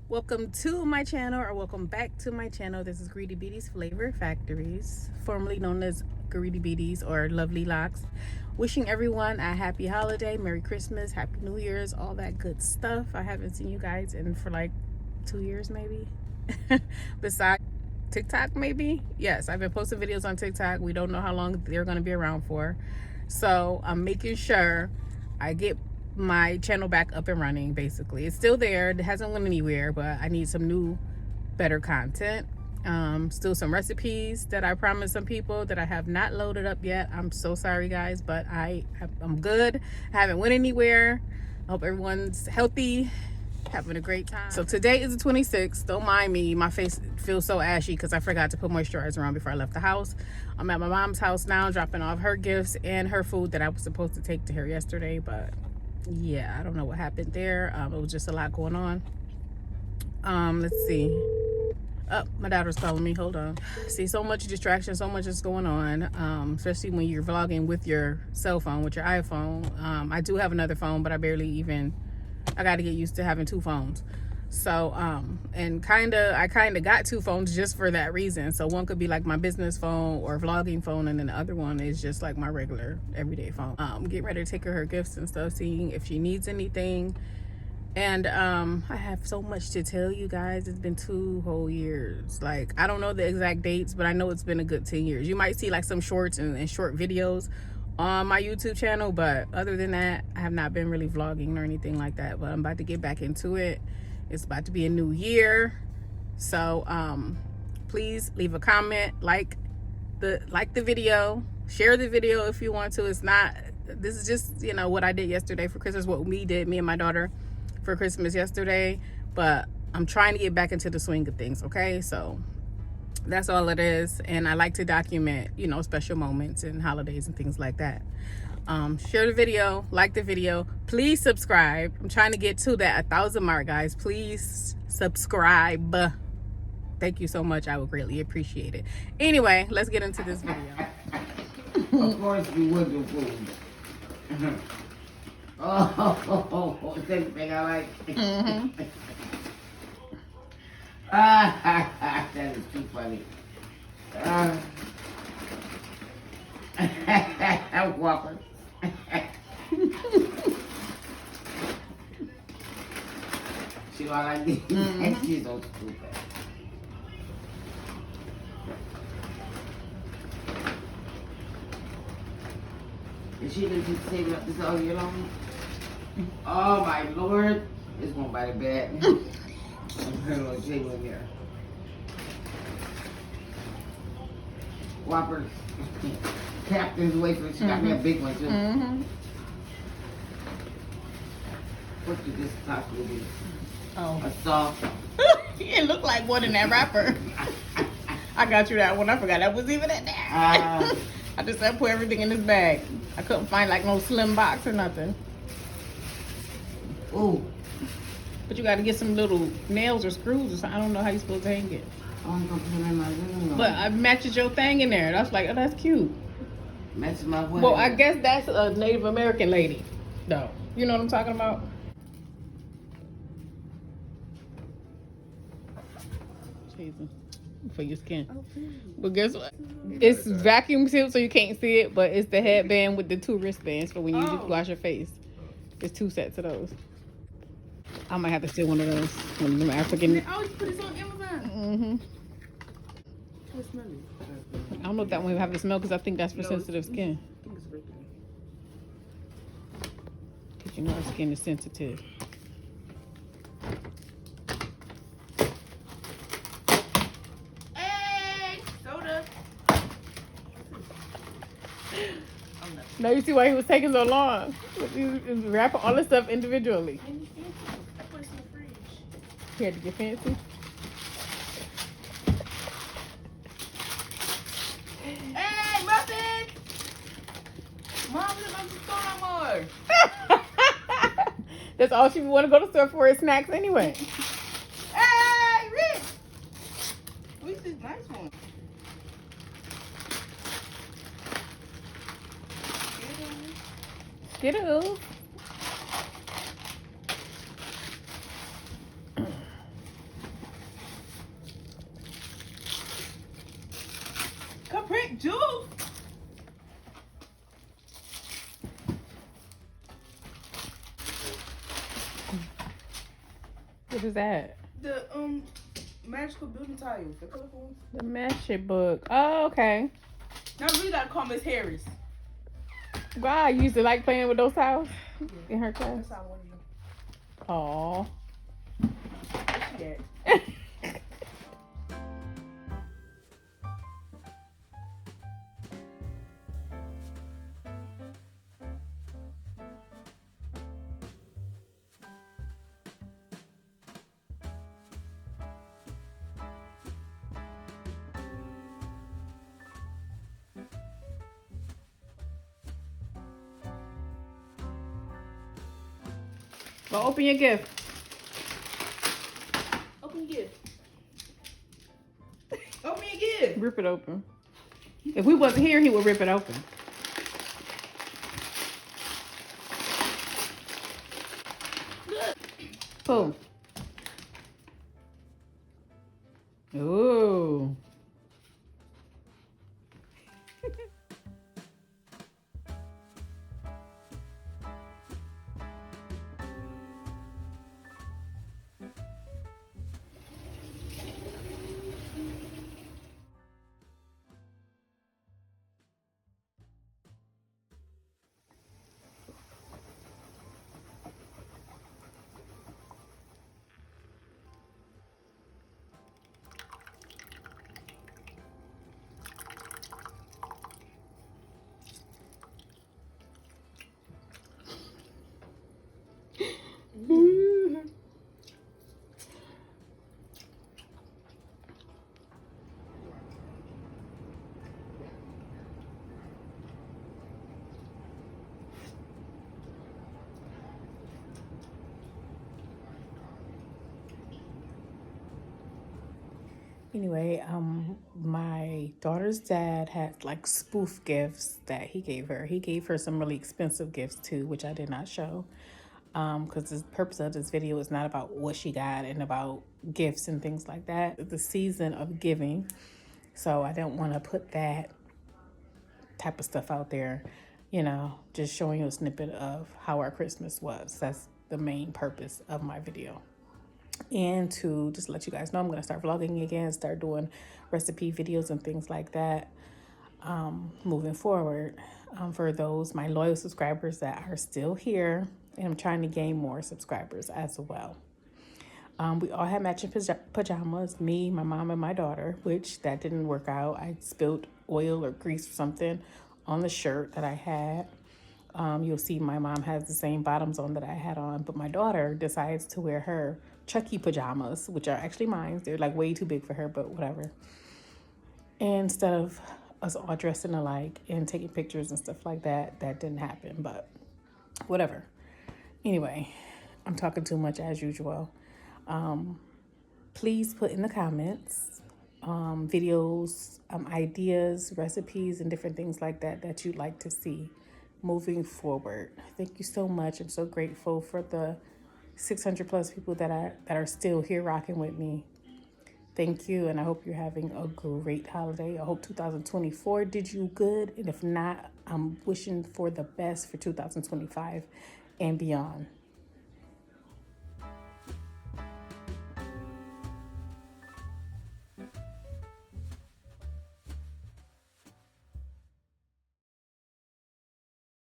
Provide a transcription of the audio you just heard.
Welcome to my channel, or welcome back to my channel. This is Greedy Beauty's Flavor Factories, formerly known as Greedy Beauties or Lovely Locks. Wishing everyone a happy holiday, Merry Christmas, Happy New Year's, all that good stuff. I haven't seen you guys in for like 2 years maybe. Besides TikTok, maybe. Yes, I've been posting videos on TikTok. We don't know how long they're going to be around for. So I'm making sure I get my channel back up and running. Basically, it's still there. It hasn't went anywhere, but I need some new, better content. Still some recipes that I promised some people that I have not loaded up yet. I'm so sorry, guys, but I'm good. I haven't went anywhere. I hope everyone's healthy, having a great time. So today is the 26th. Don't mind me. My face feels so ashy because I forgot to put moisturizer on before I left the house. I'm at my mom's house now, dropping off her gifts and her food that I was supposed to take to her yesterday, but yeah, I don't know what happened there. It was just a lot going on. Let's see. Oh, my daughter's calling me. Hold on. See, so much distraction, so much is going on, especially when you're vlogging with your cell phone, with your iPhone. I do have another phone, but I got to get used to having two phones. So, I kind of got two phones just for that reason. So one could be like my business phone or vlogging phone, and then the other one is just like my regular everyday phone. Getting ready to take her gifts and stuff, seeing if she needs anything. And I have so much to tell you guys. It's been 2 whole years. Like, I don't know the exact dates, but I know it's been a good 10 years. You might see like some shorts and short videos on my YouTube channel, but other than that, I have not been really vlogging or anything like that. But I'm about to get back into it. It's about to be a new year. So please leave a comment, like the video, share the video if you want to. This is just, what I did yesterday for Christmas, what me and my daughter for Christmas yesterday, but I'm trying to get back into the swing of things. Okay, so that's all it is. And I like to document, special moments and holidays and things like that. Share the video, like the video, please subscribe. I'm trying to get to that 1,000 mark, guys. Please subscribe. Thank you so much. I would greatly appreciate it. Anyway, let's get into this video. Of course you would do food. Oh, same thing I like. That is too funny. Whopper. She all like this. She's so stupid. And she been just saving up this all year long. Oh my lord. It's going by the bed. I'm her little jiggle in there. Whoppers. Captain's wafer. She got me a big one too. What did this taco be? Oh, A soft. it looked like one in that wrapper. I got you that one. I forgot that was even in there. I just had to put everything in this bag. I couldn't find like no slim box or nothing. Ooh. But you got to get some little nails or screws or something. I don't know how you're supposed to hang it. I'm gonna put it in my living room. But I matches your thing in there. That's like, oh, that's cute. Matches my what? Well, I guess that's a Native American lady, though. You know what I'm talking about? Jesus. For your skin. But guess what? It's vacuum sealed so you can't see it, but it's the headband with the 2 wristbands for when you just wash your face. There's 2 sets of those. I might have to steal one of those. One of them African. I always put this on Amazon. Mm-hmm. What's smelly? I don't know if that one will have the smell because I think that's for sensitive skin. I think it's regular. Because you know our skin is sensitive. Hey, soda. Now you see why he was taking so long. He was wrapping all this stuff individually. I put this in the fridge. He had to get fancy. Hey, muffin! Mom, we don't store no more. That's all she want to go to the store for is snacks anyway. Hey, Rich! Where's this nice one? Skittles. What is that? The magical building tiles, the colorful ones. The magic book. Oh, okay. Now we gotta call Miss Harris. Wow, you used to like playing with those tiles in her class? That's how I wanted them. Aw. Where she at? Well, open your gift. Open your gift. Open your gift. Rip it open. If we wasn't here, he would rip it open. Cool. Ooh. Anyway, my daughter's dad had like spoof gifts that he gave her. He gave her some really expensive gifts too, which I did not show. Because the purpose of this video is not about what she got and about gifts and things like that. It's the season of giving. So I don't want to put that type of stuff out there, you know, just showing you a snippet of how our Christmas was. That's the main purpose of my video. And to just let you guys know, I'm going to start vlogging again, start doing recipe videos and things like that moving forward. For those, my loyal subscribers that are still here, and I'm trying to gain more subscribers as well. We all had matching pajamas, me, my mom, and my daughter, which that didn't work out. I spilled oil or grease or something on the shirt that I had. You'll see my mom has the same bottoms on that I had on, but my daughter decides to wear her Chucky pajamas, which are actually mine. They're like way too big for her, but whatever. And instead of us all dressing alike and taking pictures and stuff like that, that didn't happen, but whatever. Anyway, I'm talking too much as usual. Please put in the comments videos, ideas, recipes, and different things like that that you'd like to see moving forward. Thank you so much. I'm so grateful for the 600 plus people that are still here rocking with me. Thank you, and I hope you're having a great holiday. I hope 2024 did you good, and if not, I'm wishing for the best for 2025 and beyond.